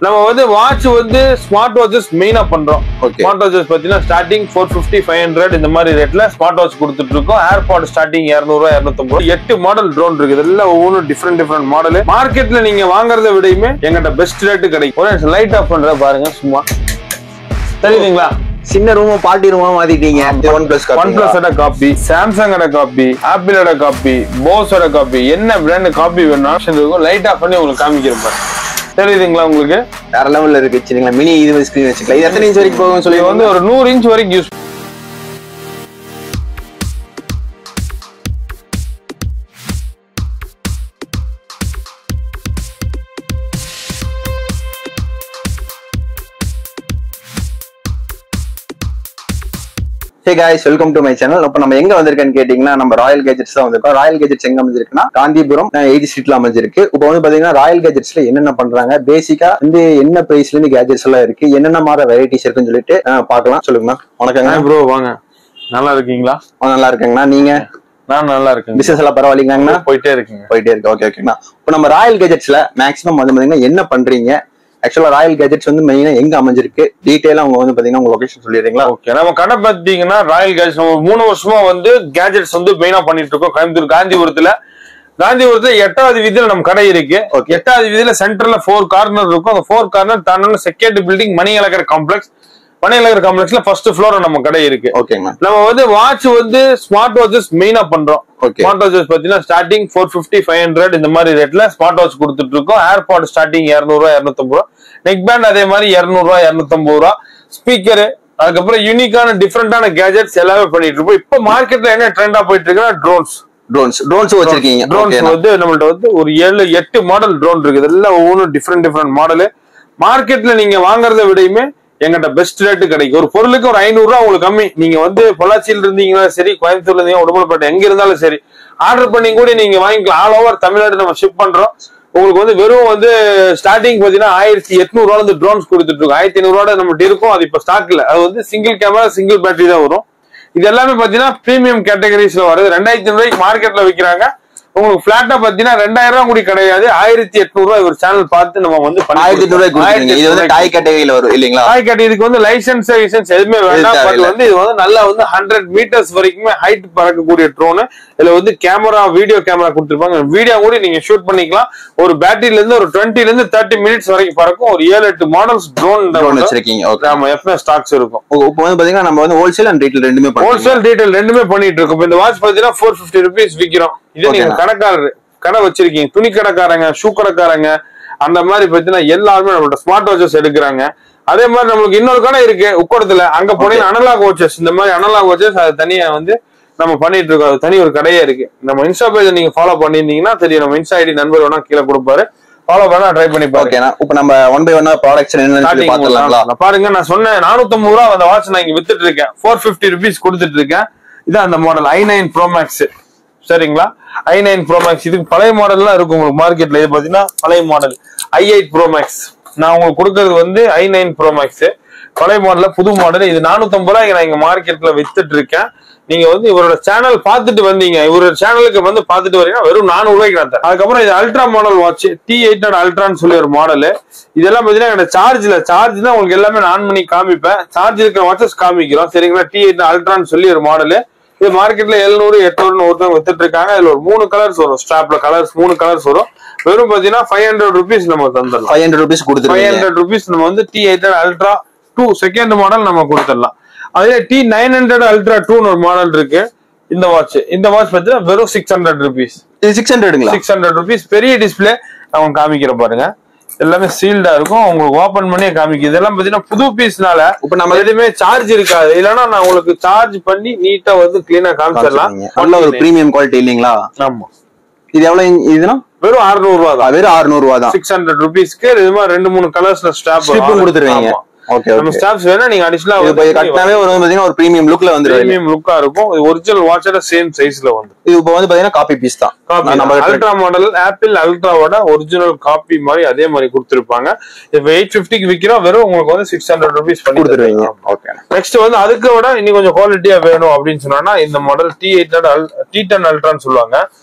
நம்ம வந்து வாட்ச் வந்து ஸ்மார்ட் வாட்சஸ் மெயினா பண்றோம். ஸ்மார்ட் வாட்சஸ் பாத்தீங்கன்னா ஸ்டார்டிங் 450 500 இந்த மாதிரி ரேட்ல ஸ்மார்ட் வாட்ச் கொடுத்துட்டு இருக்கோம். AirPod starting 200 250. 8 மாடல் ட்ரோன் இருக்குது. இதெல்லாம் ஒவ்வொன்றும் டிஃப்ரெண்ட் மாடல். மார்க்கெட்ல நீங்க வாங்குறத விடையுமே எங்கிட்ட பெஸ்ட் ரேட்டு கிடைக்கும். லைட் ஆஃப் பண்றத பாருங்க சும்மா தெரியுதுங்களா? சின்ன ரூம் பார்ட்டி ரூமா மாத்திட்டீங்க. OnePlus காப்பி, சாம்சங் காப்பி, ஆப்பிளோட காப்பி, போஸோட காப்பி, என்ன பிராண்ட் காப்பி வேணும் ஆப்ஷன் இருக்கும். லைட் ஆஃப் பண்ணி உங்களுக்கு காமிக்கிறேன். தெரியுதுங்களா உங்களுக்கு? வேற லெவல்ல இருக்கு. சரிங்களா? மினி இது ஸ்கிரீன் வச்சுக்கலாம். இது எத்தனை இன்ச் வரைக்கும் போகும் சொல்லி வந்து ஒரு 100 இன்ச் வரைக்கும் use. Hey guys, welcome to my channel. இப்போ நம்ம எங்க வந்திருக்கேன்னு கேட்டீங்கன்னா நம்ம ராயல் கேஜெட்ஸ் தான் வந்திருக்கோம். ராயல் கேஜெட்ஸ் எங்க அமைஞ்சிருக்குன்னா காந்திபுரம் 80 ஸ்ட்ரீட்ல அமைஞ்சிருக்கு. இப்போ வந்து பாத்தீங்கன்னா ராயல் கேஜெட்ஸ்ல என்னென்ன பண்றாங்க, பேசிக்கா வந்து என்ன பிரைஸ்ல இருந்து கேஜெட்ஸ் எல்லாம் இருக்கு, என்னென்ன மாதிரி வெரைட்டிஸ் இருக்குன்னு சொல்லிட்டு பாக்கலாம். சொல்லுங்கண்ணா. வணக்கங்க ப்ரோ. வாங்க. நல்லா இருக்கீங்களா? நல்லா இருக்கேங்கண்ணா. நீங்க? நான் நல்லா இருக்கேன். பிசினஸ் எல்லாம் பரவாயில்லைங்கண்ணா? போயிட்டே இருக்கு. ஓகே ஓகேண்ணா. இப்போ நம்ம ராயல் கேஜெட்ஸ்ல மேக்ஸிமம் வந்து பாத்தீங்கன்னா என்ன பண்றீங்க, ஆக்சுவலா ராயல் கேஜெட்ஸ் வந்து மெயினா எங்க அமைஞ்சிருக்கு, டீடைலா அவங்க வந்து பாத்தீங்கன்னா உங்க லொகேஷன் சொல்லிடுறீங்களா? ஓகே. நம்ம கடை பாத்தீங்கன்னா ராயல் கேஜெட்ஸ் 3 வருஷமா வந்து கேஜெட்ஸ் வந்து மெயினா பண்ணிட்டு இருக்கோம். கோயம்புத்தூர் காந்திபுரத்துல 8வது வீதியில நம்ம கடை இருக்கு. 8வது வீதியில சென்டர்ல 4 கார்னர் இருக்கும். அந்த 4 கார்னர் தாண்டி second building Maniyazhagar complex. Maniyazhagar காம்ப்ளெக்ஸ்ல ஃபர்ஸ்ட் ஃப்ளோர் நம்ம கடை இருக்கு. ஓகேங்க. நம்ம வந்து வாட்ச் வந்து ஸ்மார்ட் வாட்சஸ் மெயினா பண்றோம். ஸ்மார்ட் வாட்சஸ் பாத்தீங்கன்னா ஸ்டார்டிங் 450 500 இந்த மாதிரி ரேட்ல ஸ்மார்ட் வாட்ச் கொடுத்துட்டு இருக்கோம். AirPod starting 200 250. நெக் பேண்ட் அதே மாதிரி 200 250. ஸ்பீக்கர், அதுக்கப்புறம் யூனிக்கான டிஃப்ரெண்டான கேஜெட்ஸ் எல்லாமே பண்ணிட்டு இருக்கோம். இப்ப மார்க்கெட்ல என்ன ட்ரெண்டா போயிட்டு இருக்குன்னா ட்ரோன்ஸ் வச்சிருக்கீங்க. ட்ரோன்ஸ் வந்து நம்மள்ட்ட வந்து ஒரு 7-8 மாடல் ட்ரோன் இருக்கு. இதெல்லாம் ஒவ்வொன்றும் டிஃப்ரெண்ட் மாடல். மார்க்கெட்ல நீங்க வாங்குறத விடையுமே எங்கிட்ட பெஸ்ட் ரேட்டு கிடைக்கும். ஒரு பொருளுக்கு ஒரு 500 ரூபா உங்களுக்கு கம்மி. நீங்க வந்து பொள்ளாச்சியில இருந்தீங்கன்னா சரி, கோயம்புத்தூர்ல இருந்தீங்க, உடுமலைப்பேட்டை எங்க இருந்தாலும் சரி, ஆர்டர் பண்ணி கூட நீங்க வாங்கிக்கலாம். ஆல் ஓவர் தமிழ்நாடு நம்ம ஷிப் பண்றோம். உங்களுக்கு வந்து வெறும் வந்து ஸ்டார்டிங் பாத்தீங்கன்னா 1800 ரூபாய் வந்து ட்ரோன்ஸ் கொடுத்துட்டு இருக்கோம். 1500 ரூபாய் நம்மகிட்ட இருக்கும். அது இப்ப ஸ்டாக்ல. அது வந்து சிங்கிள் கேமரா சிங்கிள் பேட்டரி தான் வரும். இது எல்லாமே பாத்தீங்கன்னா பிரீமியம் கேட்டகரிஸ்ல வருது. 2500 ரூபாய்க்கு மார்க்கெட்ல விற்கிறாங்க. உங்களுக்கு பிளாட்டா பாத்தீங்கன்னா 2000 ரூபாய் கூட கிடையாது. 1800 ரூபாய் ஒரு சேனல் பார்த்து நம்ம வந்து 1800 ரூபாய். இது வந்து டாய் கேட்டகரியில வரும் இல்லீங்களா? டாய் கேட்டகரிக்கு வந்து லைசன்ஸ் எதுவுமே வேண்டாம். பட் வந்து இது வந்து நல்லா வந்து 100 மீட்டர்ஸ் வரைக்குமே ஹைட் பறக்கக்கூடிய ட்ரோன். இதுல வந்து கேமரா, வீடியோ கேமரா கொடுத்துருப்பாங்க. வீடியோ கூட நீங்க ஷூட் பண்ணிக்கலாம். ஒரு பேட்டரியில இருந்து ஒரு 20 ல இருந்து 30 மினிட்ஸ் வரைக்கும் பறக்கும். ஒரு 7-8 மாடல்ஸ் ட்ரோன் வச்சிருக்கீங்க. நம்ம எப்பவுமே ஸ்டாக்ஸ் இருக்கும். இப்போ வந்து பாத்தீங்கன்னா நம்ம வந்து ஹோல்சேல் அண்ட் ரீட்டைல் ரெண்டுமே பண்ணிட்டு இருக்கோம். இந்த வாட்ச் பாத்தீங்கன்னா 450 rupees விக்கிறோம். இது நீங்க கடைக்காரர் கடை வச்சிருக்கீங்க, துணி கடைக்காரங்க, ஷூ கடைக்காரங்க, அந்த மாதிரி பாத்தீங்கன்னா எல்லாருமே நம்மளோட ஸ்மார்ட் வாட்சஸ் எடுக்கிறாங்க. அதே மாதிரி நம்மளுக்கு இன்னொரு கடை இருக்கு உக்கடத்துல. அங்க போனீங்கன்னா அனலாக் வாட்சஸ், இந்த மாதிரி அனலாக் வாட்சஸ் அது தனியா வந்து நம்ம பண்ணிட்டு இருக்கோம். அது தனி ஒரு கடையே இருக்கு. நம்ம இன்ஸ்டா பேஜ் நீங்க ஃபாலோ பண்ணிருந்தீங்கன்னா தெரியும். நம்ம இன்ஸ்டா ஐடி நண்பர் வேணா கீழே கொடுப்பாரு, ஃபாலோ பண்ணா ட்ரை பண்ணி பாருங்க. இப்ப நம்ம 1 by 1 ப்ராடக்ட்ஸ் என்னன்னு பாத்துறலாம். பாருங்க, நான் சொன்னேன் 450 ரூபாய் அந்த வாட்ச் நான் இங்க வித்துட்டு இருக்கேன். 450 rupees கொடுத்துட்டு இருக்கேன். இதான் அந்த மாடல் i9 Pro Max. சரிங்களா? i9 Pro Max. இதுக்கு பழைய மாடல்லாம் இருக்கும் உங்களுக்கு மார்க்கெட்ல. இது பாத்தீங்கன்னா பழைய மாடல் i8 Pro Max. நான் உங்களுக்கு கொடுக்கறது வந்து i9 Pro Max பழைய மாடல்ல புது மாடல். இது 450 ரூபாய்க்கு நான் இங்க மார்க்கெட்ல வித்துட்டு இருக்கேன். நீங்க வந்து இவரோட சேனல் பாத்துட்டு வந்தீங்க, இவரோட சேனலுக்கு வந்து பாத்துட்டு வரீங்கன்னா வெறும் 400 ரூபாய்க்கு நான் தரேன். அதுக்கப்புறம் இது அல்ட்ரா மாடல் வாட்ச், T800 அல்ட்ரான்னு சொல்லி ஒரு மாடல். இதெல்லாம் பாத்தீங்கன்னா சார்ஜ் தான் உங்களுக்கு எல்லாமே ஆன் பண்ணி காமிப்பேன். சார்ஜ் இருக்கிற வாட்சஸ் காமிக்கிறோம். சரிங்களா? T800 அல்ட்ரான்னு சொல்லி ஒரு மாடல். இது மார்க்கெட்ல 700 800 ஒருத்தவங்க வித்துட்டு இருக்காங்க. இதுல ஒரு 3 கலர்ஸ் வரும். ஸ்ட்ராப்ல 3 கலர்ஸ் வரும். வெறும் பாத்தீங்கன்னா 500 rupees நம்ம தந்துடலாம். 500 rupees நம்ம வந்து T800 அல்ட்ரா 2 செகண்ட் மாடல் நம்ம கொடுத்துடலாம். அதே T900 அல்ட்ரா 2 ஒரு மாடல் இருக்கு. இந்த வாட்ச் பாத்தீங்கன்னா வெறும் 600 rupees. 600 rupees. பெரிய டிஸ்பிளே அவங்க காமிக்கிற பாருங்க. எல்லாமே சீல்டா இருக்கும். உங்களுக்கு ஓபன் பண்ணி காமிக்கும். இதெல்லாம் பாத்தீங்கன்னா புது பீஸ்னால இப்ப நம்ம எதுவுமே சார்ஜ் இருக்காது. இல்லன்னா நான் உங்களுக்கு சார்ஜ் பண்ணி நீட்டா வந்து கிளீனா காமிச்சிடலாம். நல்ல ஒரு பிரீமியம் குவாலிட்டி இல்லீங்களா? ஆமா. இது எவ்வளவு? இதுனா வெறும் 600 ரூபாய் தான். வெறும் 600 ரூபாய் தான். 600 rupeesக்கு இது மாதிரி 2-3 கலர்ஸ்ல ஸ்டாப் கொடுத்துருவீங்க. நம்ம ஸ்டாப்ஸ் வேணா நீங்க அடிஷனலா கட்டாவே ஒரு பிரீமியம் லுக்ல வந்து பிரீமியம் லுக்கா இருக்கும். ஒரிஜினல் வாட்சோட சேம் சைஸ்ல வந்து. இது இப்போ வந்து பாத்தீங்கன்னா காப்பி பீஸ் தான். நம்ம அல்ட்ரா மாடல் ஆப்பிள் அல்ட்ராவோட ஒரிஜினல் காப்பி மாதிரி அதே மாதிரி கொடுத்திருப்பாங்க. இப்போ 850க்கு விக்கிறோம். வெறும் உங்களுக்கு வந்து 600 rupees பண்ணி கொடுத்துருவீங்க. ஓகே. நெக்ஸ்ட் வந்து அதுக்கு விட இன்னும் கொஞ்சம் குவாலிட்டியா வேணும் அப்படின்னு சொன்னா இந்த மாடல் T10 அல்ட்ரான்னு சொல்லுவாங்க.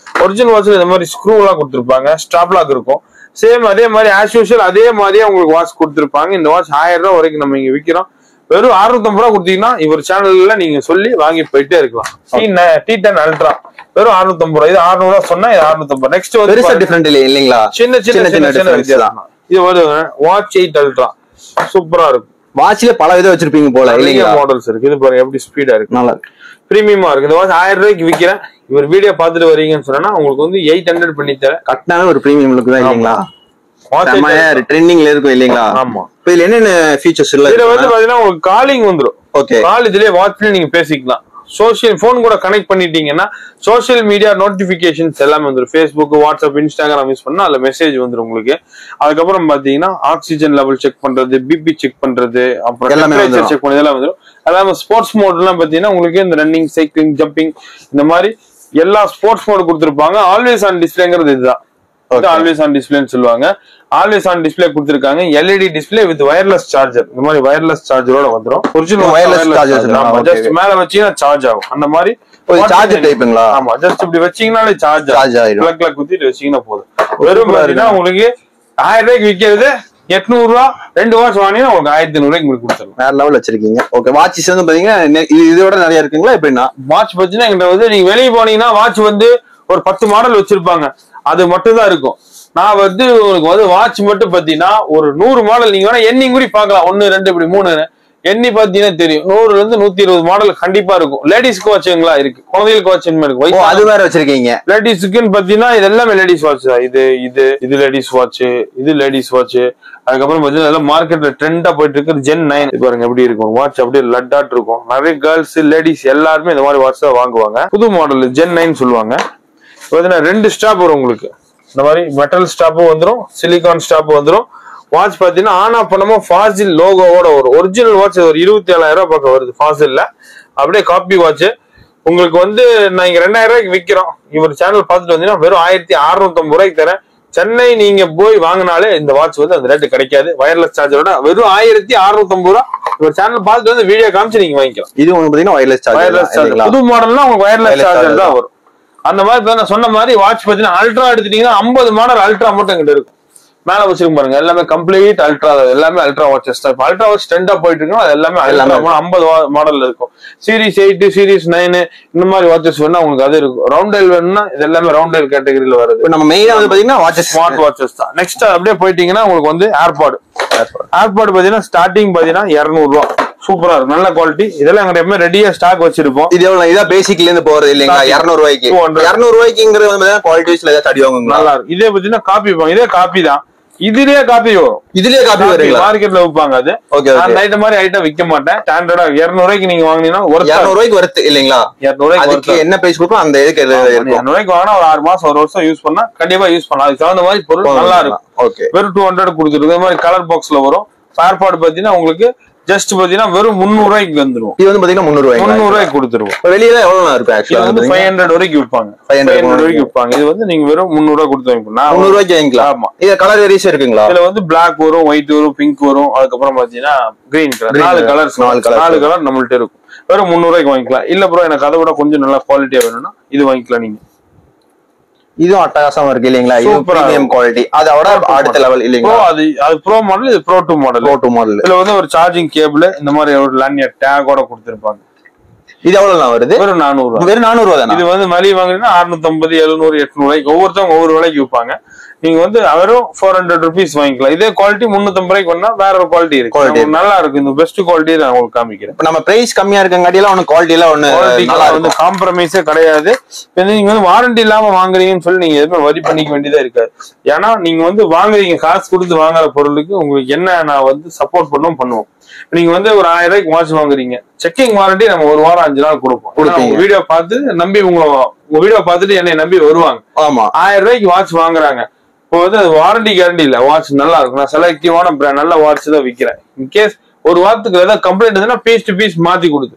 ஒரிஜினல் வாட்ச்ல இந்த மாதிரி ஸ்க்ரூ எல்லாம் கொடுத்திருப்பாங்க. ஸ்டாப் லாக் இருக்கும். சேம் அதே மாதிரி ஆஸ் யூஷுவல் அதே மாதிரியே உங்களுக்கு வாட்ச் கொடுத்துருப்பாங்க. இந்த வாட்ச் 1000 ரூபாய் வரைக்கும் நம்ம இங்க விற்கிறோம். வெறும் 650 ரூபா கொடுத்தீங்கன்னா இவர் சேனல்ல நீங்க சொல்லி வாங்கி போயிட்டே இருக்கலாம். T10 அல்ட்ரா வெறும் 650 ரூபாய். இது 600 ரூபாய் சொன்னா இது 650. நெக்ஸ்ட் வந்து டிஃபரெண்ட் இல்லைங்களா? சின்ன வித்தியாசம். இது ஒரு வாட்ச் 8 அல்ட்ரா சூப்பரா இருக்கும். வாட்ச்ல பல விதம் வச்சிருப்பீங்க போல இல்லைங்களா? மாடல்ஸ் இருக்கு. இது பாருங்க எப்படி ஸ்பீடா இருக்கு, நல்லா இருக்கு, பிரீமியமா இருக்கு. இந்த வாட்ச் 1000 ரூபாய்க்கு விற்கிறேன். இவர் வீடியோ பார்த்துட்டு வரீங்கன்னு சொன்னா உங்களுக்கு வந்து 800 பண்ணி தரேன். கட்டினாலும் ஒரு பிரீமியம் லுக் தான் இல்லைங்களா? ட்ரெண்டிங்ல இருக்கும் இல்லைங்களா? ஆமா. இதுல என்னென்ன ஃபீச்சர்ஸ் இல்ல? இதுல வந்து பாத்தீங்கன்னா உங்களுக்கு காலிங் வந்துரும். ஓகே, கால் இதுலயே வாட்ச்ல நீங்க பேசிக்கலாம். சோசியல் போன் கூட கனெக்ட் பண்ணிட்டீங்கன்னா சோசியல் மீடியா நோட்டிபிகேஷன்ஸ் எல்லாமே வந்துடும். ஃபேஸ்புக், வாட்ஸ்அப், இன்ஸ்டாகிராம் யூஸ் பண்ணா அதுல மெசேஜ் வந்துடும் உங்களுக்கு. அதுக்கப்புறம் பாத்தீங்கன்னா ஆக்சிஜன் லெவல் செக் பண்றது, பிபி செக் பண்றது, அப்புறம் டெம்பரேச்சர் செக் பண்ணது எல்லாம் வந்துடும். அதாவது ஸ்போர்ட்ஸ் மோட் எல்லாம் பாத்தீங்கன்னா உங்களுக்கு இந்த ரன்னிங், சைக்கிளிங், ஜம்பிங் இந்த மாதிரி எல்லா ஸ்போர்ட்ஸ் மோட் கொடுத்திருப்பாங்க. ஆல்வேஸ் ஆன் டிஸ்பிளேங்கிறது இதுதான். ஆல்வேஸ் ஆன் டிஸ்பிளேன்னு சொல்லுவாங்க. ஆல்வேஸ் ஆன் டிஸ்பிளே கொடுத்திருக்காங்க. LED display with wireless charger. இந்த மாதிரி வயர்லெஸ் சார்ஜரோட வந்துரும். Original wireless charger. ஜஸ்ட் மேல வச்சீங்கன்னா சார்ஜ் ஆகும். அந்த மாதிரி சார்ஜர் டைப்ங்களா? ஆமா, ஜஸ்ட் இப்படி வச்சீங்கனாலே சார்ஜ் ஆகும். பிளக்ல குத்திட்டு வச்சீங்கன்னா போதும். வெறும் பாத்தீங்கன்னா உங்களுக்கு 1000 ரூபாய்க்கு விற்கிறது 800 ரூபா. 2 வாட்ச் வாங்கினா உங்களுக்கு 1500 ரூபாய்க்கு உங்களுக்கு கொடுத்துருவோம். வேற லெவல் வச்சிருக்கீங்க. ஓகே, வாட்சஸ் வந்து பாத்தீங்கன்னா இதோட நிறைய இருக்குங்களா? எப்படின்னா வாட்ச் பத்தினா எங்கிட்ட வந்து நீங்க வெளியே போனீங்கன்னா வாட்ச் வந்து ஒரு 10 மாடல் வச்சிருப்பாங்க. அது மட்டும் தான் இருக்கும். நான் வந்து உங்களுக்கு வந்து வாட்ச் மட்டும் பாத்தீங்கன்னா ஒரு 100 மாடல் நீங்க வேணா எண்ணி கூட பாக்கலாம். 1 2 இப்படி 3 எண்ணி பாத்தீங்கன்னா தெரியும். 100ல இருந்து 120 மாடல் கண்டிப்பா இருக்கும். லேடிஸ்க்கு வாட்சுங்களா இருக்கு, குழந்தைகளுக்கு வாட்ச் இருக்கு. அது வேற வச்சிருக்கீங்க. லேடிஸ்க்குன்னு பாத்தீங்கன்னா இது எல்லாமே லேடிஸ் வாட்ச் தான். இது லேடிஸ் வாட்ச், இது லேடிஸ் வாட்ச். அதுக்கப்புறம் பாத்தீங்கன்னா மார்க்கெட்ல ட்ரெண்டா போயிட்டு இருக்கு Gen 9. பாருங்க எப்படி இருக்கும் வாட்ச், அப்படியே லட்டாட் இருக்கும். நிறைய கேர்ள்ஸ், லேடிஸ் எல்லாருமே இந்த மாதிரி வாட்ச் தான் வாங்குவாங்க. புது மாடல் Gen 9 சொல்லுவாங்க. பாத்தீங்கன்னா 2 ஸ்டாப் வரும் உங்களுக்கு. இந்த மாதிரி மெட்டல் ஸ்டாப்பும் வந்துடும், சிலிகான் ஸ்டாப் வந்துடும். வாட்ச் பாத்தீங்கன்னா ஆன் ஆஃப் பண்ணும்போது ஃபாசில் லோகோவோட வரும். ஒரிஜினல் வாட்ச் ஒரு 27,000 ரூபாய் பக்கம் வருது ஃபாசில்ல. அப்படியே காப்பி வாட்ச் உங்களுக்கு வந்து நான் இங்க 2000 ரூபாய்க்கு விற்கிறோம். இவர் சேனல் பார்த்துட்டு வந்தீங்கன்னா வெறும் 1650 ரூபாய்க்கு தரேன். சென்னை நீங்க போய் வாங்கினாலே இந்த வாட்ச் வந்து அந்த ரேட்டு கிடைக்காது. வயர்லெஸ் சார்ஜரோட வெறும் 1650 ரூபாய். இவர் சேனல் பார்த்துட்டு வந்து வீடியோ காமிச்சு நீங்க வாங்கிக்கலாம். இது உங்களுக்கு பாத்தீங்கன்னா வயர்லெஸ் சார்ஜர். புது மாடல்னா உங்களுக்கு வயர்லெஸ் சார்ஜர் தான் வரும். அந்த மாதிரி நான் சொன்ன மாதிரி வாட்ச் பாத்தீங்கன்னா அல்ட்ரா எடுத்துட்டீங்கன்னா 50 மாடல் அல்ட்ரா மட்டும் எங்கிட்ட இருக்கும். மேல வச்சிருக்க பாருங்க, எல்லாமே கம்ப்ளீட் அல்ட்ரா. எல்லாமே அல்ட்ரா வாட்சஸ் தான். அல்ட்ரா வாட்ச் ட்ரெண்டா போயிட்டு இருக்கோம். அது எல்லாமே 50 மாடல் இருக்கும். சீரிஸ் 8, சீரிஸ் 9 இந்த மாதிரி வாட்சஸ் வேணா உங்களுக்கு அது இருக்கும். ரவுண்ட் டைல் வேணும்னா இது எல்லாமே ரவுண்ட் டைல் கேட்டகரியில வருது. நம்ம மெயினா வந்து பாத்தீங்கன்னா வாட்சஸ், ஸ்மார்ட் வாட்சஸ் தான். நெக்ஸ்ட் அப்படியே போயிட்டீங்கன்னா உங்களுக்கு வந்து ஏர்பாட் பாத்தீங்கன்னா ஸ்டார்டிங் பாத்தீங்கன்னா 200 ரூபாய். சூப்பரா இருக்கும், நல்ல குவாலிட்டி. இதெல்லாம் எங்க எப்பவுமே ரெடியா ஸ்டாக் வச்சிருப்போம். இது எவ்வளவு? இதா பேசிக்ல இருந்து போறது இல்லைங்களா? 200 ரூபாய்க்கு. 200 ரூபாய்க்குங்கிறது வந்து குவாலிட்டி வைஸ்ல ஏதாவது தடி வாங்குங்க. நல்லா இருக்கும். இதே பாத்தீங்கன்னா காப்பி வாங்க. இதே காப்பி தான். இதுலயே காப்பி வரும். இதுலயே காப்பி வரும். மார்க்கெட்ல விற்பாங்க. அது அந்த ஐட்டம் மாதிரி ஐட்டம் விற்க மாட்டேன். ஸ்டாண்டர்டா 200 ரூபாய்க்கு நீங்க வாங்கினீங்கன்னா 200 ரூபாய்க்கு வருது இல்லைங்களா? 200 ரூபாய்க்கு என்ன பிரைஸ் கொடுக்கும் அந்த இதுக்கு 200 ரூபாய்க்கு வாங்கினா ஒரு 6 மாசம் 1 வருஷம் யூஸ் பண்ணா கண்டிப்பா யூஸ் பண்ணலாம். அதுக்கு தகுந்த மாதிரி பொருள் நல்லா இருக்கும். ஓகே, வெறும் 200 கொடுத்துருக்கு. இந்த மாதிரி கலர் பாக்ஸ்ல வரும். ஏர்பாட் பாத்தீங்கன்னா உங்களுக்கு ஜஸ்ட் பாத்தீங்கன்னா வெறும் 300 ரூபாய்க்கு வந்துரும். இது வந்து பாத்தீங்கன்னா 300 ரூபாய்க்கு கொடுத்துருவோம். வெளியில எவ்வளவு இருக்கு? ஆக்சுவலா வந்து 500 வரைக்கும் விற்பாங்க. 500 வரைக்கும் விற்பாங்க. இது வந்து நீங்க வெறும் 300 ரூபாய் கொடுத்து வாங்கிக்கலாம். 300 ரூபாய்க்கு வாங்கிக்கலாம். ஆமா. இது கலர் வேரியேஷன் இருக்குங்களா? இதுல வந்து பிளாக் வரும், ஒயிட் வரும், பிங்க் வரும். அதுக்கப்புறம் பாத்தீங்கன்னா கிரீன் கலர். 4 கலர் நம்மள்ட்ட இருக்கும். வெறும் 300 ரூபாய்க்கு வாங்கிக்கலாம். இல்ல ப்ரோ எனக்கு அதை விட கொஞ்சம் நல்லா குவாலிட்டியா வேணும்னா இது வாங்கிக்கலாம் நீங்க. இதுவும் அட்டகாசமா இருக்கு இல்லீங்களா? இது பிரீமியம் குவாலிட்டி. அதோட அடுத்த லெவல் இல்லீங்களா? அது ப்ரோ மாடல், இது ப்ரோ 2 மாடல். இதுல வந்து ஒரு சார்ஜிங் கேபிள், இந்த மாதிரி ஒரு லேனியர் டேகோட கொடுத்திருப்பாங்க. இது எவ்வளவு வருது? வெறும் 400 ரூபாய். வெறும் 400 ரூபாய் தான். இது வந்து மலிவு வாங்குறீங்கன்னா 650, 700, 800 ரூபாய்க்கு ஒவ்வொருத்தவங்க ஒவ்வொரு விலைக்கு விற்பாங்க. நீங்க வந்து வெறும் 400 rupees வாங்கிக்கலாம். இதே குவாலிட்டி 350 ரூபாய்க்கு வேணா வேற ஒரு குவாலிட்டி இருக்கு. நல்லா இருக்கு. இந்த பெஸ்ட் குவாலிட்டி நான் உங்களுக்கு காமிக்கிறேன். நம்ம பிரைஸ் கம்மியா இருக்கங்காட்டியெல்லாம் ஒன்னு குவாலிட்டி எல்லாம் ஒன்னு நல்லா வந்து காம்ப்ரமைஸே கிடையாது. நீங்க வந்து வாரண்டி இல்லாம வாங்குறீங்கன்னு சொல்லி நீங்க எதுவுமே வரி பண்ணிக்க வேண்டியதா இருக்காது. ஏன்னா நீங்க வந்து வாங்குறீங்க, காசு கொடுத்து வாங்குற பொருளுக்கு உங்களுக்கு என்ன நான் வந்து சப்போர்ட் பண்ணுவோம். நீங்க வந்து ஒரு 1000 ரூபாய்க்கு வாட்ச் வாங்குறீங்க, செக்கிங் வாரண்டி நம்ம 1 வாரம் 5 நாள் கொடுப்போம். வீடியோ பார்த்து நம்பி உங்க வீடியோ பார்த்துட்டு என்னை நம்பி வருவாங்க. ஆமா, 1000 ரூபாய்க்கு வாட்ச் வாங்குறாங்க. இப்போ வந்து அது வாரண்டி கேரண்டி இல்ல. வாட்ச் நல்லா இருக்கும். நான் செலக்டிவான பிராண்ட் நல்ல வாட்ச் தான் விற்கிறேன். இன்கேஸ் ஒரு வாரத்துக்கு ஏதாவது கம்ப்ளைண்ட் இருந்ததுன்னா பீஸ் டு பீஸ் மாத்தி கொடுத்து.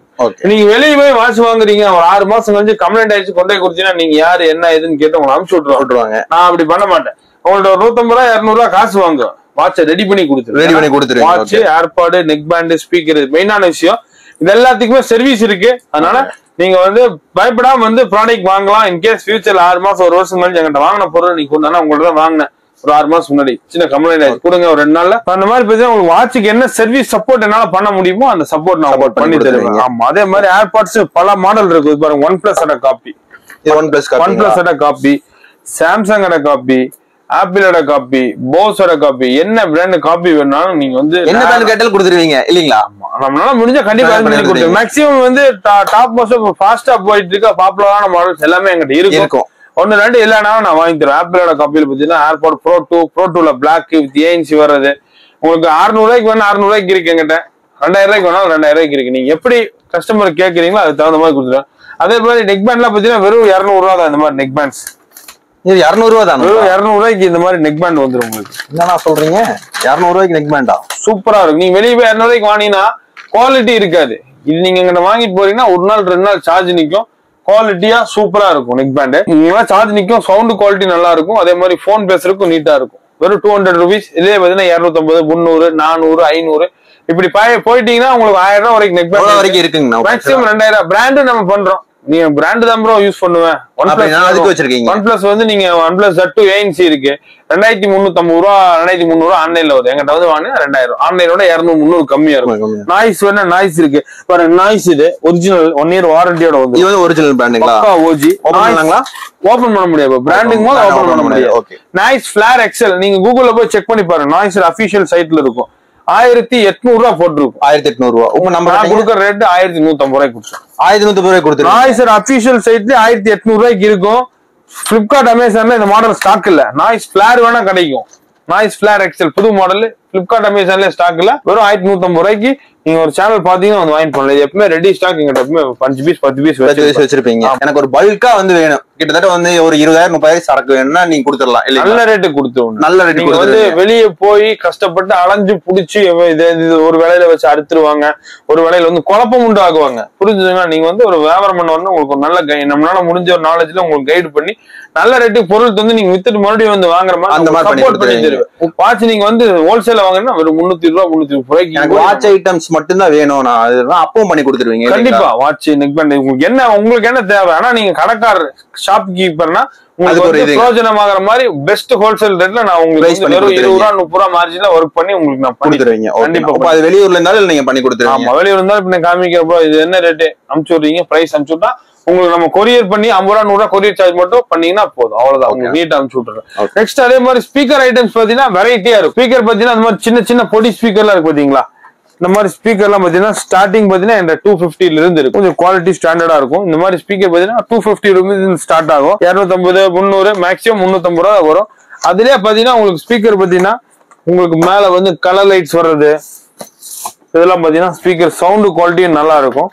நீங்க வெளியே போய் வாட்ச் வாங்குறீங்க, ஒரு 6 மாசம் கழிச்சு கம்ப்ளைண்ட் ஆயிடுச்சு கொண்டே கொடுத்தீங்கன்னா நீங்க யாரு என்ன ஏதுன்னு கேட்டு உங்களை அனுப்பிச்சு விட்டுருவாங்க. நான் அப்படி பண்ண மாட்டேன். உங்கள்ட்ட 150 ரூபாய் 200 ரூபாய் காசு வாங்குவேன், வாட்சை ரெடி பண்ணி கொடுத்துரு. Watch, AirPod, neck band, speaker, மெயினான விஷயம். இது எல்லாத்துக்குமே சர்வீஸ் இருக்கு. அதனால நீங்க வந்து பயப்படாம வந்து ப்ராடக்ட் வாங்கலாம். இன்கேஸ் ஃபியூச்சர்ல 6 மாசம் 1 வருஷம் கழிச்சு என்கிட்ட வாங்கின பொருள் நீங்க கொண்டானா உங்கள்ட்ட தான் வாங்கினேன், ஒரு 6 மாசம் முன்னாடி சின்ன கம்ப்ளைண்ட் ஆயிடுச்சு, கொடுங்க ஒரு 2 நாள்ல. அந்த மாதிரி பார்த்தீங்கன்னா உங்களுக்கு வாட்சுக்கு என்ன சர்வீஸ் சப்போர்ட் என்னால பண்ண முடியுமோ அந்த சப்போர்ட் நான் பண்ணி தருவேன். ஆமா, அதே மாதிரி ஏர்பாட்ஸ் பல மாடல் இருக்கு பாருங்க. OnePlus copy, OnePlus copy, Samsung copy, ஆப்பிளோட காப்பி, போஸோட காப்பி, என்ன பிராண்ட் காப்பி வேணாலும் நீங்க வந்து என்ன பிராண்ட் கேட்டாலும் கொடுத்துருவீங்க இல்லீங்களா? நம்மளால முடிஞ்ச கண்டிப்பா கொடுத்துருவோம். மேக்ஸிமம் வந்து டாப் மோஸ்ட் ஃபாஸ்டா போயிட்டு இருக்க பாப்புலரான மாடல்ஸ் எல்லாமே எங்கிட்ட இருக்கும். 1-2 இல்லைனாலும் நான் வாங்கி தருவேன். ஆப்பிளோட காப்பியில பாத்தீங்கன்னா ஏர்பாட் ப்ரோ 2ல பிளாக் வித் ஏஎன்சி வர்றது உங்களுக்கு 600 ரூபாய்க்கு வேணும், 600 ரூபாய்க்கு இருக்கு எங்கிட்ட. 2000 ரூபாய்க்கு வேணாலும் 2000 ரூபாய்க்கு இருக்கு. நீங்க எப்படி கஸ்டமர் கேட்கறீங்களோ அதுக்கு தகுந்த மாதிரி கொடுத்துருவேன். அதே மாதிரி நெக் பேண்ட் எல்லாம் பாத்தீங்கன்னா வெறும் 200 ரூபா தான். இந்த மாதிரி நெக் பேண்ட்ஸ் 200 ரூபா தான். வெறும் 200 ரூபாய்க்கு இந்த மாதிரி நெக் பேண்ட் வந்துடும் உங்களுக்கு. என்னன்னா சொல்றீங்க? 200 ரூபாய்க்கு நெக் பேண்டா? சூப்பரா இருக்கும். நீங்க வெளியே போய் 200 ரூபாய்க்கு வாங்கினா குவாலிட்டி இருக்காது. இது நீங்க எங்கிட்ட வாங்கிட்டு போறீங்கன்னா 1 நாள் 2 நாள் சார்ஜ் நிக்கும். குவாலிட்டியா சூப்பரா இருக்கும் நெக் பேண்ட். சார்ஜ் நிக்கும், சவுண்ட் குவாலிட்டி நல்லா இருக்கும். அதே மாதிரி போன் பேசுறதுக்கும் நீட்டா இருக்கும். வெறும் 200 rupees. இதே பாத்தீங்கன்னா 250, 300, 400, 500 இப்படி போயிட்டீங்கன்னா உங்களுக்கு 1000 ரூபாய் வரைக்கும் நெக் பேண்ட் வரைக்கும் இருக்குங்க. மேக்ஸிமம் 2000 பிராண்ட் நம்ம பண்றோம். நீங்க பிராண்ட் தான் ப்ரோ யூஸ் பண்ணுவேன். ஒன் பிளஸ் வந்து நீங்க ஒன் பிளஸ் Z2 ANC இருக்கு 2350 ரூபா, 2300 ரூபா ஆன்லைன்ல வருது. எங்கிட்ட வந்து வாங்க 2000. ஆன்லைனோட 200-300 கம்மியா இருக்கும். நாய்ஸ் வேணா நாய்ஸ் இருக்கு பாருங்க. நாய்ஸ் இது ஒரிஜினல் 1 year வாரண்டியோட வந்து. இது வந்து ஒரிஜினல் பிராண்டுங்களா? ஓஜி. ஓபன் பண்ண முடியாது பிராண்டிங் போது ஓபன் பண்ண முடியாது. நாய்ஸ் ஃபிளேர் எக்ஸல் நீங்க கூகுள்ல போய் செக் பண்ணி பாருங்க. நாய்ஸ் அபிஷியல் சைட்ல இருக்கும். 1800 ரூபா போட்டுருக்கும். 1800 ரூபா. உங்க நம்ம கொடுக்குற ரேட் 1150 ரூபாய்க்கு கொடுத்துருவோம். 1150 ரூபாய்க்கு கொடுத்துருவோம். நாய்ஸ் அபிஷியல் சைட்ல 1800 ரூபாய்க்கு இருக்கும். பிளிப்கார்ட், அமேசான்ல இந்த மாடல் ஸ்டாக் இல்ல. நாய்ஸ் ஃபிளேர் வேணா கிடைக்கும். நாய்ஸ் ஃபிளேர் எக்ஸல் புது மாடல் பிளிப்கார்ட், அமேசான்ல ஸ்டாக் இல்ல. வெறும் 1150 ரூபாய்க்கு நீங்க ஒரு சேனல் பாத்தீங்கன்னா வந்து வாங்கி பண்ணலாம். எப்பவுமே ரெடி ஸ்டாக் எங்கிட்ட எப்பவுமே 5 பீஸ் 10 பீஸ் வச்சிருப்பீங்க. எனக்கு ஒரு பல்கா வந்து வேணும், கிட்டத்தட்ட வந்து ஒரு 20,000-30,000 சரக்கு வேணும்னா நீங்க கொடுத்துடலாம். நல்ல ரேட்டு கொடுத்துருவோம். நல்ல ரேட்டு நீங்க வந்து வெளியே போய் கஷ்டப்பட்டு அலைஞ்சு புடிச்சு ஒரு வேலையில வச்சு அறுத்துருவாங்க. ஒரு வேலையில வந்து குழப்பம் உண்டு ஆகுவாங்க. புரிஞ்சுதுங்களா? நீங்க வந்து ஒரு வியாபாரம் பண்ண வந்து உங்களுக்கு நல்ல நம்மளால முடிஞ்ச ஒரு நாலேஜ்ல உங்களுக்கு கைடு பண்ணி நல்ல ரேட்டுக்கு பொருள் வந்து நீங்க வித்துட்டு மறுபடியும் வந்து வாங்குற மாதிரி சப்போர்ட் பண்ணி தருவேன். வாட்ச் நீங்க வந்து ஹோல்சேல வாங்குறீங்கன்னா வெறும் 300 ரூபா 330 ரூபாய்க்கு வாட்ச் ஐட்டம்ஸ் மட்டும்தான் வேணும். நான் அதுதான் அப்பவும் பண்ணி கொடுத்துருவீங்க. கண்டிப்பா வாட்ச் நெக் பேண்ட் உங்களுக்கு என்ன தேவை. ஆனா நீங்க கடைக்காரர் ஷாப் கீப்பர்னா உங்களுக்கு பிரயோஜனமாகற மாதிரி பெஸ்ட் ஹோல்சேல் ரேட்ல நான் உங்களுக்கு வெறும் 20 ரூபா 30 ரூபா மார்ஜின்ல ஒர்க் பண்ணி உங்களுக்கு நான் பண்ணி தருவீங்க. கண்டிப்பா. அது வெளியூர்ல இருந்தாலும் நீங்க பண்ணி கொடுத்துருவீங்க. ஆமா, வெளியூர்ல இருந்தாலும் இப்ப காமிக்கிறப்போ இது என்ன ரேட்டு அனுப்பிச்சு விடுறீங்க, பிரைஸ் அனுப்பிச்சு விட்டா உங்களுக்கு நம்ம கொரியர் பண்ணி 50 ரூபா 100 ரூபா கொரியர் சார்ஜ் மட்டும் பண்ணீங்கன்னா போதும். அவ்வளவுதான். உங்களுக்கு நீட்டா அனுப்பிச்சு விட்டுறேன். நெக்ஸ்ட் அதே மாதிரி ஸ்பீக்கர் ஐட்டம்ஸ் பாத்தீங்கன்னா வெரைட்டியா இருக்கும். ஸ்பீக்கர் பாத்தீங்கன்னா அந்த மாதிரி சின்ன சின்ன பொடி ஸ்பீக்கர்லாம் இருக்கு பாத்தீங்களா? இந்த மாதிரி ஸ்பீக்கர்லாம் பாத்தீங்கன்னா ஸ்டார்டிங் பாத்தீங்கன்னா இந்த 250 இருந்து இருக்கு. கொஞ்சம் குவாலிட்டி ஸ்டாண்டர்டா இருக்கும். இந்த மாதிரி ஸ்பீக்கர் பாத்தீங்கன்னா 250 rupees ஸ்டார்ட் ஆகும். 250, 300, மேக்ஸிமம் 350 ரூபா வரும். அதுலயே பாத்தீங்கன்னா உங்களுக்கு ஸ்பீக்கர் பாத்தீங்கன்னா உங்களுக்கு மேல வந்து கலர் லைட்ஸ் வர்றது இதெல்லாம் பாத்தீங்கன்னா ஸ்பீக்கர் சவுண்ட் குவாலிட்டியும் நல்லா இருக்கும்.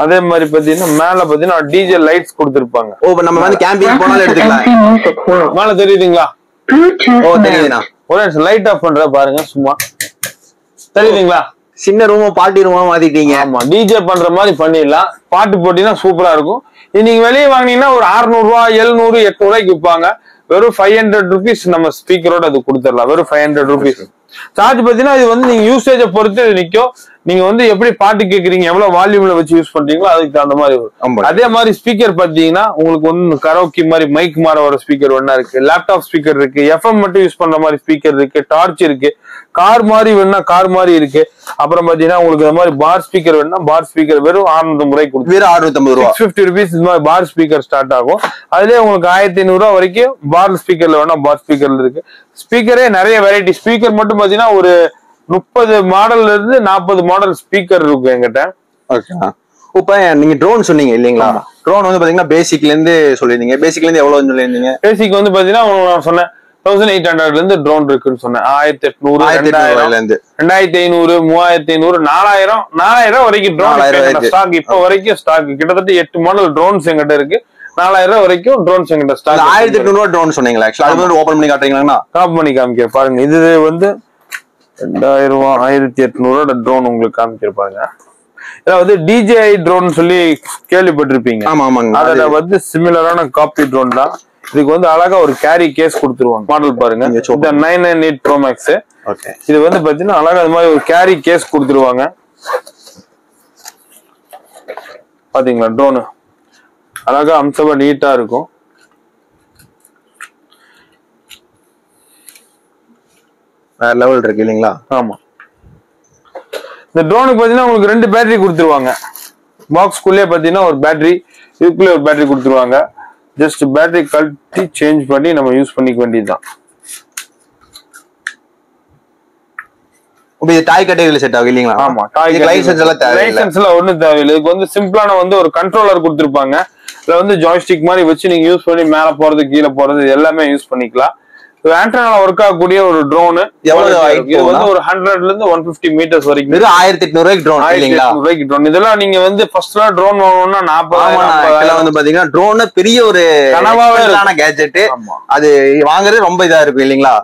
அதே மாதிரி பாத்தீங்கன்னா மேல பாத்தீங்கன்னா டிஜே லைட்ஸ் கொடுத்திருப்பாங்க. ஓ, நம்ம வந்து கேம்பிங் போனாலும் எடுத்துக்கலாம். மேல தெரியுதுங்களா? ஓ தெரியுதுண்ணா. ஒரு நிமிஷம் லைட் ஆஃப் பண்ற பாருங்க. சும்மா தெரியுதுங்களா? சின்ன ரூமா பார்ட்டி ரூமா மாத்திட்டீங்க. ஆமா, டிஜே பண்ற மாதிரி பண்ணிடலாம். பாட்டு போட்டீங்கன்னா சூப்பரா இருக்கும். இது நீங்க வெளியே வாங்கினீங்கன்னா ஒரு 600 ரூபா 700 800 ரூபாய்க்கு விற்பாங்க. வெறும் 500 rupees நம்ம ஸ்பீக்கரோட அது கொடுத்துடலாம். வெறும் 500 rupees. சார்ஜ் பாத்தீங்கன்னா இது வந்து நீங்க யூசேஜ பொறுத்து நிக்கும். நீங்க வந்து எப்படி பாட்டு கேக்குறீங்க, எவ்வளவு வால்யூம்ல வச்சு யூஸ் பண்றீங்களோ அதுக்கு தகுந்த மாதிரி வரும். அதே மாதிரி ஸ்பீக்கர் பாத்தீங்கன்னா உங்களுக்கு வந்து கரோக்கி மாதிரி மைக் மாதிரி வர ஸ்பீக்கர் ஒன்னா இருக்கு. லேப்டாப் ஸ்பீக்கர் இருக்கு. எஃப்எம் மட்டும் யூஸ் பண்ற மாதிரி ஸ்பீக்கர் இருக்கு. டார்ச் இருக்கு. கார் மாதிரி வேணும்னா கார் மாதிரி இருக்கு. அப்புறம் பாத்தீங்கன்னா உங்களுக்கு இந்த மாதிரி பார் ஸ்பீக்கர் வேணும்னா பார் ஸ்பீக்கர் வெறும் 650 ரூபாய்க்கு கொடுத்து வெறும் 650 ரூபா 650 rupees இந்த மாதிரி பார் ஸ்பீக்கர் ஸ்டார்ட் ஆகும். அதுலயே உங்களுக்கு 1500 ரூபா வரைக்கும் பார் ஸ்பீக்கர்ல வேணா பார் ஸ்பீக்கர்ல இருக்கு. ஸ்பீக்கரே நிறைய வெரைட்டி. ஸ்பீக்கர் மட்டும் பாத்தீங்கன்னா ஒரு 30 மாடல்ல இருந்து 40 மாடல் ஸ்பீக்கர் இருக்கு என்கிட்ட. இப்ப நீங்க ட்ரோன் சொன்னீங்க இல்லீங்களா? ட்ரோன் வந்து பாத்தீங்கன்னா பேசிக்ல இருந்து சொல்லிருந்தீங்க. பேசிக்ல இருந்து எவ்வளவு சொல்லிருந்தீங்க? பேசிக் வந்து பாத்தீங்கன்னா நான் சொன்னேன் 1800 இருந்து ட்ரோன் இருக்குன்னு சொன்னேன். 1800, 2000, 2500, 3500, 4000 வரைக்கும் ட்ரோன் ஸ்டாக் இப்ப வரைக்கும் ஸ்டாக். கிட்டத்தட்ட 8 மாடல் ட்ரோன்ஸ் எங்கிட்ட இருக்கு. 4000 வரைக்கும் ட்ரோன்ஸ் எங்கிட்ட ஸ்டாக். 1800 ரூபா ட்ரோன் சொன்னீங்களா? அது ஓபன் பண்ணி காட்டுறீங்களா? காப் பண்ணி காமிக்க பாருங்க. இது வந்து 2000 1800 ட்ரோன் உங்களுக்கு காமிச்சிருப்பாங்க. அதாவது DJI ட்ரோன் சொல்லி கேள்விப்பட்டிருப்பீங்க. அதுல வந்து சிமிலரான காப்பி ட்ரோன் தான். இதுக்கு வந்து அழகா ஒரு கேரி கேஸ் கொடுத்துருவாங்க. மாடல் பாருங்க. இந்த 998 Pro Max. இது வந்து பாத்தீங்கன்னா அழகா அது மாதிரி ஒரு கேரி கேஸ் கொடுத்துருவாங்க. பாத்தீங்களா? ட்ரோனு அழகா அம்சமா நீட்டா இருக்கும். வேற லெவல் இருக்கு இல்லீங்களா? ஆமா. இந்த ட்ரோனுக்கு பாத்தீங்கன்னா உங்களுக்கு 2 பேட்டரி கொடுத்துருவாங்க. பாக்ஸ்குள்ளே பாத்தீங்கன்னா ஒரு பேட்டரி, இதுக்குள்ளே ஒரு பேட்டரி கொடுத்துருவாங்க. ஜஸ்ட் பேட்டரி கழட்டி சேஞ்ச் பண்ணி நம்ம யூஸ் பண்ணிக்க வேண்டியதுதான். இது டாய் கேட்டகரியில செட் ஆகும் இல்லீங்களா? ஆமா, டாய் லைசென்ஸ் எல்லாம் தேவையில்லை. லைசென்ஸ் எல்லாம் ஒண்ணும் தேவையில்லை. இதுக்கு வந்து சிம்பிளான வந்து ஒரு கண்ட்ரோலர் கொடுத்துருப்பாங்க. இதுல வந்து ஜாய்ஸ்டிக் மாதிரி வச்சு நீங்க யூஸ் பண்ணி மேல போறது கீழே போறது எல்லாமே யூஸ் பண்ணிக்கலாம். ஆண்டனால ஒர்க் ஆகக்கூடிய ஒரு ட்ரோன். இது வந்து ஒரு 100 ல இருந்து 150 மீட்டர்ஸ் வரைக்கும். 1800 ரூபாய்க்கு ட்ரோன் இல்லீங்களா? 1800 ரூபாய்க்கு ட்ரோன். இதெல்லாம் நீங்க வந்து ஃபர்ஸ்ட்ல ட்ரோன் வாங்கணும்னா 40,000 வந்து பாத்தீங்கன்னா ட்ரோன் பெரிய ஒரு கனவான கேஜெட். அது வாங்குறது ரொம்ப இதா இருக்கும் இல்லீங்களா?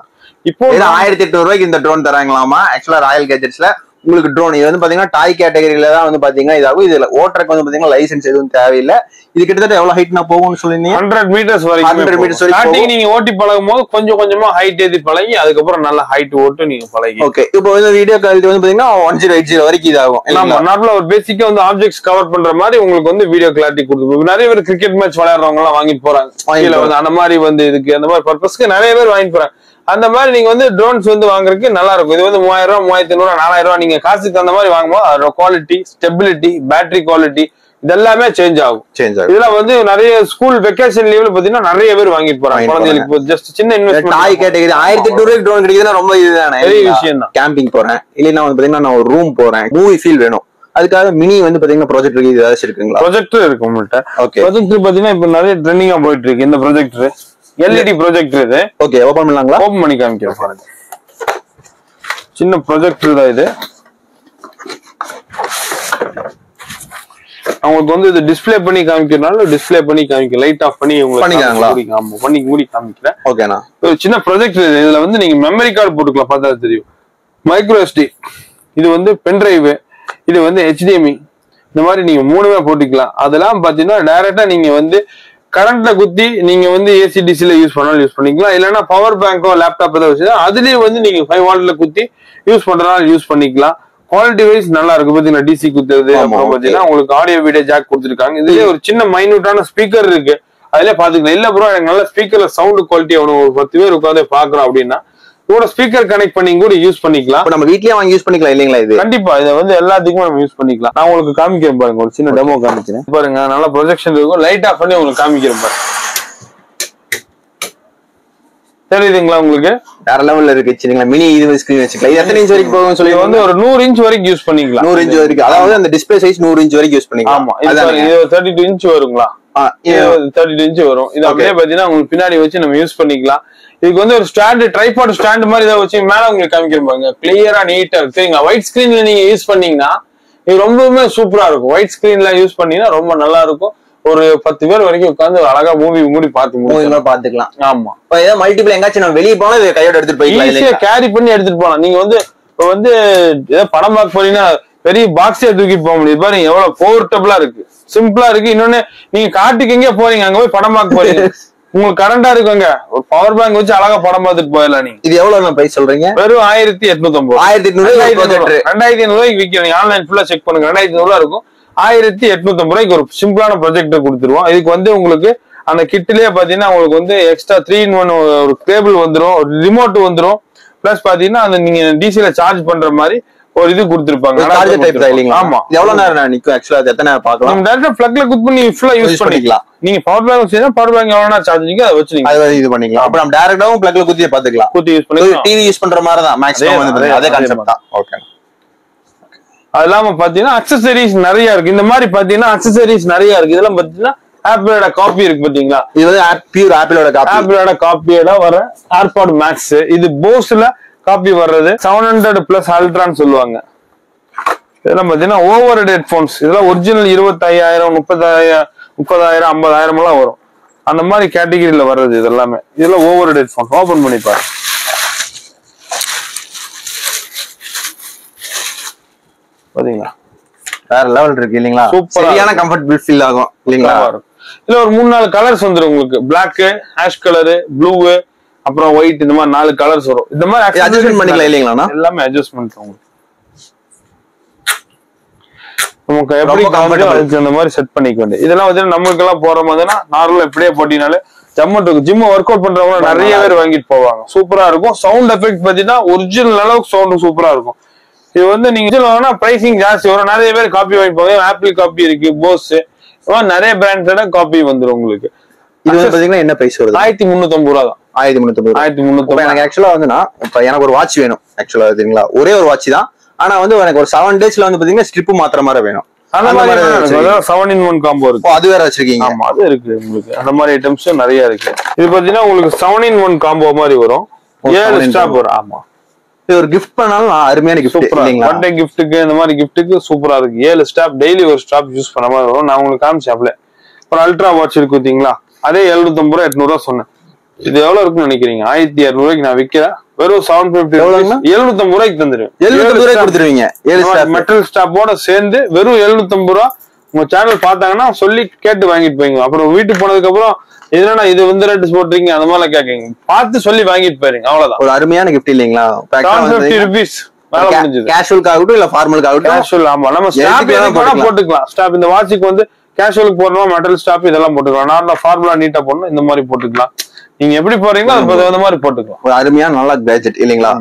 இப்போ 1800 ரூபாய்க்கு இந்த ட்ரோன் தராங்களாமா ஆக்சுவலா ராயல் கேஜெட்ஸ்ல. உங்களுக்கு ட்ரோன் இது வந்து பாத்தீங்கன்னா டாய் கேட்டகரியில தான் வந்து பாத்தீங்கன்னா இதாகும். இதுல ஓட்டருக்கு வந்து பாத்தீங்கன்னா லைசென்ஸ் எதுவும் தேவையில்லை. இது கிட்டத்தட்ட எவ்வளவு ஹைட்னா போகும்னு சொல்லிங்க? 100 மீட்டர்ஸ் வரைக்கும். 100 மீட்டர்ஸ் வரைக்கும் நீங்க ஓட்டி பழகும் போது கொஞ்சம் கொஞ்சமா ஹைட் ஏத்தி பழகி அதுக்கப்புறம் நல்ல ஹைட் ஓட்டு நீங்க பழகி. ஓகே. இப்போ இந்த வீடியோ குவாலிட்டி வந்து பாத்தீங்கன்னா 1080 வரைக்கும் இதாகும். நார்மலா ஒரு பேசிக்கா வந்து ஆப்ஜெக்ட்ஸ் கவர் பண்ற மாதிரி உங்களுக்கு வந்து வீடியோ கிளாரிட்டி கொடுத்து நிறைய பேர் கிரிக்கெட் மேட்ச் விளையாடுறவங்க எல்லாம் வாங்கிட்டு போறாங்க. அந்த மாதிரி வந்து இதுக்கு அந்த மாதிரி பர்பஸ்க்கு நிறைய பேர் வாங்கிட்டு போறாங்க. அந்த மாதிரி நீங்க வந்து ட்ரோன்ஸ் வந்து வாங்குறதுக்கு நல்லா இருக்கும். இது வந்து 3000 ரூபாய், 3500, 4000 ரூபாய் நீங்க காசுக்கு அந்த மாதிரி வாங்கும்போது அதோட குவாலிட்டி, ஸ்டெபிலிட்டி, பேட்டரி குவாலிட்டி இதெல்லாமே சேஞ்ச் ஆகும். இதுல வந்து நிறைய ஸ்கூல் வெக்கேஷன் லீவ்ல பாத்தீங்கன்னா நிறைய பேர் வாங்கிட்டு போறாங்க. குழந்தைகளுக்கு ஜஸ்ட் சின்ன இன்வெஸ்ட்மென்ட். டாய் கேட்டகரி 1800 ரூபாய்க்கு ட்ரோன் கிடைக்குதுன்னா ரொம்ப இதுதானே, பெரிய விஷயம் தான். கேம்பிங் போறேன் இல்லைன்னா வந்து பாத்தீங்கன்னா நான் ஒரு ரூம் போறேன், மூவி ஃபீல் வேணும், அதுக்காக மினி வந்து பாத்தீங்கன்னா ப்ரொஜெக்டர் ஏதாச்சும் இருக்குங்களா? ப்ரொஜெக்டர் இருக்கு உங்கள்ட்ட. ப்ரொஜெக்டர் பாத்தீங்கன்னா இப்ப நிறைய ட்ரெண்டிங்கா போயிட்டு இருக்கு இந்த ப்ரொஜெக்டர். எல்இடி ப்ரொஜெக்டர் இது. ஓகே, ஓபன் பண்ணலாங்களா? ஓபன் பண்ணி காமிக்கிறேன் பாருங்க. சின்ன ப்ரொஜெக்டர் தான் இது. அவங்களுக்கு வந்து இது டிஸ்ப்ளே பண்ணி காமிக்கிறதுனால டிஸ்ப்ளே பண்ணி காமிக்க, லைட் ஆஃப் பண்ணி உங்களுக்கு பண்ணி மூடி காமிக்கிறேன். ஓகேண்ணா. ஒரு சின்ன ப்ரொஜெக்டர் இது. இதுல வந்து நீங்க மெமரி கார்டு போட்டுக்கலாம், பார்த்தா தெரியும். மைக்ரோ எஸ்டி, இது வந்து பென்டிரைவ், இது வந்து HDMI, இந்த மாதிரி நீங்க 3மே போட்டுக்கலாம். அதெல்லாம் பாத்தீங்கன்னா டைரக்டா நீங்க வந்து கரண்ட்ல குத்தி நீங்க வந்து AC/DC யூஸ் பண்ணாலும் யூஸ் பண்ணிக்கலாம். இல்லைன்னா பவர் பேங்கோ லேப்டாப் ஏதாவது வச்சு அதுலயும் வந்து நீங்க 5 வாட்ல குத்தி யூஸ் பண்றதுனால யூஸ் பண்ணிக்கலாம். குவாலிட்டி வைஸ் நல்லா இருக்கு. பாத்தீங்கன்னா DC குத்துறது, அப்புறம் பாத்தீங்கன்னா உங்களுக்கு ஆடியோ வீடியோ ஜாக் கொடுத்துருக்காங்க. இதுலயே ஒரு சின்ன மைனூட்டான ஸ்பீக்கர் இருக்கு, அதுல பாத்துக்கலாம். இல்ல ப்ரோ எனக்கு நல்ல ஸ்பீக்கர்ல சவுண்ட் குவாலிட்டி ஆகணும், ஒரு 10 பேர் உட்காந்து பாக்குறோம் அப்படின்னா கூட ஸ்பீக்கர் கனெக்ட் பண்ணி கூட யூஸ் பண்ணிக்கலாம். நம்ம வீட்லயே வாங்கி யூஸ் பண்ணிக்கலாம் இல்லீங்களா? இது கண்டிப்பா இதை வந்து எல்லாத்துக்குமே நம்ம யூஸ் பண்ணிக்கலாம். நான் உங்களுக்கு காமிக்கிறேன் பாருங்க, ஒரு சின்ன டெமோ காமிக்கிறேன் பாருங்க. நல்ல ப்ரொஜெக்ஷன் இருக்கும். லைட் ஆஃப் பண்ணி உங்களுக்கு காமிக்கிறேன் பாருங்க. தெரியுதுங்களா உங்களுக்கு? வேற லெவல்ல இருக்கு. சரிங்களா? மினி இது ஸ்கிரீன் வச்சுக்கலாம். இது எத்தனை இன்ச் வரைக்கும் போகும் சொல்லி வந்து ஒரு 100 இன்ச் வரைக்கும் யூஸ் பண்ணிக்கலாம். 100 இன்ச் வரைக்கும், அதாவது அந்த டிஸ்ப்ளே சைஸ் 100 இன்ச் வரைக்கும் யூஸ் பண்ணிக்கலாம். ஆமா, இது 32 இன்ச் வருங்களா? 32 இன்ச் வரும். இது அப்படியே பாத்தீங்கன்னா உங்களுக்கு பின்னாடி வச்சு நம்ம யூஸ் பண்ணிக்கலாம். இதுக்கு வந்து ஒரு ஸ்டாண்ட், ட்ரைபாட் ஸ்டாண்ட் மாதிரி இதை வச்சு மேல உங்களுக்கு காமிக்கிறேன் பாருங்க. கிளியரா நீட்டா இருக்கு. சரிங்களா? ஒயிட் ஸ்கிரீன்ல நீங்க யூஸ் பண்ணீங்கன்னா இது ரொம்பவுமே சூப்பரா இருக்கும். ஒயிட் ஸ்கிரீன்ல யூஸ் பண்ணீங்கன்னா ரொம்ப நல்லா இருக்கும். ஒரு 10 பேர் வரைக்கும் உட்காந்து அழகா மூவி மூடி பாத்துக்கலாம். ஆமா, ஏதாவது மல்டிபிள் எங்காச்சும் நம்ம வெளியே போனா கையோட எடுத்துட்டு போய்க்கலாம், கேரி பண்ணி எடுத்துட்டு போகலாம். நீங்க வந்து ஏதோ படம் பார்க்க போறீங்கன்னா பெரிய பாக்ஸே தூக்கிட்டு போக முடியாது. பாருங்க எவ்வளவு போர்ட்டபிளா இருக்கு, சிம்பிளா இருக்கு. இன்னொன்னு நீங்க காட்டுக்கு எங்கே போறீங்க, அங்க போய் படம் பார்க்க போறீங்க, உங்களுக்கு கரண்டா இருக்குங்க, ஒரு பவர் பேங்க் வச்சு அழகா படம் பார்த்துட்டு போயிடலாம். நீங்க இது எவ்வளவு பிரைஸ் சொல்றீங்க? வெறும் 1850. 2500 ரூபாய்க்கு விற்கிறீங்க. ஆன்லைன் ஃபுல்லா செக் பண்ணுங்க. 2500 ரூபாய் இருக்கும். 1850 ரூபாய்க்கு ஒரு சிம்பிளான ப்ரொஜெக்டர் கொடுத்துருவோம். இதுக்கு வந்து உங்களுக்கு அந்த கிட்லயே பாத்தீங்கன்னா உங்களுக்கு வந்து எக்ஸ்ட்ரா 3-in-1 ஒரு கேபிள் வந்துடும், ஒரு ரிமோட் வந்துடும். பிளஸ் பாத்தீங்கன்னா அந்த நீங்க டிசில சார்ஜ் பண்ற மாதிரி ஒரு இது கொடுத்திருப்பாங்க. ஆமா, எவ்வளவு நேரம் நிக்கும்? ஆக்சுவலா அது எத்தனை நேரம் பார்க்கலாம்? நம்ம டைரக்டா பிளக்ல குட் பண்ணி ஃபுல்லா யூஸ் பண்ணிக்கலாம். நீங்க பவர் பேங்க் வச்சீங்கன்னா பவர் பேங்க் எவ்வளவு நேரம் சார்ஜிங்க அதை வச்சு நீங்க இது பண்ணிக்கலாம். அப்ப நம்ம டைரக்டாவும் பிளக்ல குத்தியே பாத்துக்கலாம். குத்தி யூஸ் பண்ணிக்கலாம். டிவி யூஸ் பண்ற மாதிரி தான் மேக்ஸிமம் வந்து அதே கான்செப்ட் தான். ஓகே. அது இல்லாம பாத்தீங்கன்னா அக்சசரிஸ் நிறைய இருக்கு. இந்த மாதிரி பாத்தீங்கன்னா அக்சசரிஸ் நிறைய இருக்கு. இதெல்லாம் பாத்தீங்கன்னா ஆப்பிளோட காப்பி இருக்கு பாத்தீங்களா? இது வந்து பியூர் ஆப்பிளோட காப்பியோட வர ஏர்பாட் மேக்ஸ். இது போஸ்ல காப்பி வர்றது 700 பிளஸ் அல்ட்ரான்னு சொல்லுவாங்க. இதெல்லாம் பாத்தீங்கன்னா ஓவர் ஹெட் ஹெட்போன்ஸ். இதெல்லாம் ஒரிஜினல் 25,000, 30,000, 50,000 எல்லாம் வரும். அந்த மாதிரி கேட்டகிரியில வர்றது இது எல்லாமே. இதெல்லாம் ஓவர் ஹெட் ஹெட்போன். ஓபன் பண்ணி பாருங்க. பாத்தீங்களா வேற லெவல் இருக்கு இல்லீங்களா? சரியான கம்ஃபர்டபிள் ஃபீல் ஆகும் இல்லீங்களா? இதுல ஒரு 3-4 கலர்ஸ் வந்துரும் உங்களுக்கு. பிளாக், ஆஷ் கலர், ப்ளூ, அப்புறம் ஒயிட், இந்த மாதிரி 4 கலர்ஸ் வரும். இந்த மாதிரி அட்ஜஸ்ட்மென்ட் பண்ணிக்கலாம் இல்லீங்களா? எல்லாமே அட்ஜஸ்ட்மென்ட் உங்களுக்கு. நமக்கு எப்படி கம்ஃபர்டபிள் அந்த மாதிரி செட் பண்ணிக்க வேண்டியது. இதெல்லாம் வந்து நமக்கு எல்லாம் போற மாதிரினா நார்மலா எப்படியே போட்டினாலே ஜம்மு ஜிம் ஒர்க் அவுட் பண்றவங்க நிறைய பேர் வாங்கிட்டு போவாங்க. சூப்பரா இருக்கும். சவுண்ட் எஃபெக்ட் பாத்தீங்கன்னா ஒரிஜினல் அளவுக்கு சவுண்ட் சூப்பரா இருக்கும். இது வந்து நீங்க வாங்கினா பிரைசிங் ஜாஸ்தி வரும். நிறைய பேர் காப்பி வாங்கிப்பாங்க. ஆப்பிள் காப்பி இருக்கு, போஸ், நிறைய பிராண்டோட காப்பி வந்துடும் உங்களுக்கு. இது வந்து பாத்தீங்கன்னா என்ன பிரைஸ் வருது? 1350 ரூபா தான். 1350. எனக்கு ஆக்சுவலா வந்துன்னா இப்ப எனக்கு ஒரு வாட்ச் வேணும் ஆக்சுவலா சரிங்களா. ஒரே ஒரு வாட்ச் தான். ஆனா வந்து எனக்கு ஒரு 7 daysல வந்து பாத்தீங்கன்னா ஸ்ட்ரிப் மாத்திர மாதிரி வேணும். அந்த மாதிரி 7-in-1 காம்போ இருக்கு. அது வேற வச்சிருக்கீங்க? ஆமா, அது இருக்கு உங்களுக்கு. அந்த மாதிரி ஐட்டம்ஸும் நிறைய இருக்கு. இது பாத்தீங்கன்னா உங்களுக்கு 7-in-1 காம்போ மாதிரி வரும். 7 ஸ்டாப் வரும். ஆமா, இது ஒரு கிஃப்ட் பண்ணாலும் அருமையான கிஃப்ட் இல்லீங்களா? பர்த்டே கிஃப்ட்டுக்கு இந்த மாதிரி கிஃப்ட்டுக்கு சூப்பரா இருக்கு. 7 ஸ்டாப் டெய்லி ஒரு ஸ்டாப் யூஸ் பண்ண மாதிரி வரும். நான் உங்களுக்கு காமிச்சாப்ல ஒரு அல்ட்ரா வாட்ச் இருக்கு பாத்தீங்களா, அதே 750 ரூபா 800 ரூபா சொன்னேன். இது எவ்வளவு இருக்குன்னு நினைக்கிறீங்க? 1200 ரூபாய்க்கு நான் விக்கிறேன். வெறும் 750 750 ரூபாய்க்கு தந்துருவேன். 750 ரூபாய்க்கு கொடுத்துருவீங்க. மெட்டல் ஸ்டாப்போட சேர்ந்து வெறும் 750 ரூபா. உங்க சேனல் பார்த்தாங்கன்னா சொல்லி கேட்டு வாங்கிட்டு போய்ங்க. அப்புறம் வீட்டுக்கு போனதுக்கு அப்புறம் என்னன்னா இது வந்து ரேட் போட்டுறீங்க அந்த மாதிரி கேட்கீங்க, பார்த்து சொல்லி வாங்கிட்டு போயிருங்க. அவ்வளவுதான். ஒரு அருமையான கிஃப்ட் இல்லீங்களா? 750 ரூபீஸ் கேஷுவலுக்காகட்டும் இல்ல ஃபார்மலுக்காகட்டும். கேஷுவல். ஆமா, நம்ம ஸ்டாப் போட்டுக்கலாம். ஸ்டாப் இந்த வாட்சுக்கு வந்து கேஷுவலுக்கு போடணும், மெட்டல் ஸ்டாப் இதெல்லாம் போட்டுக்கலாம். நார்மலா ஃபார்முலா நீட்டா போடணும், இந்த மாதிரி போட்டுக்கலாம். நீங்க எப்படி போறீங்களோ அது தகுந்த மாதிரி போட்டுக்கலாம். ஒரு அருமையான நல்ல கேஜெட் இல்லீங்களா?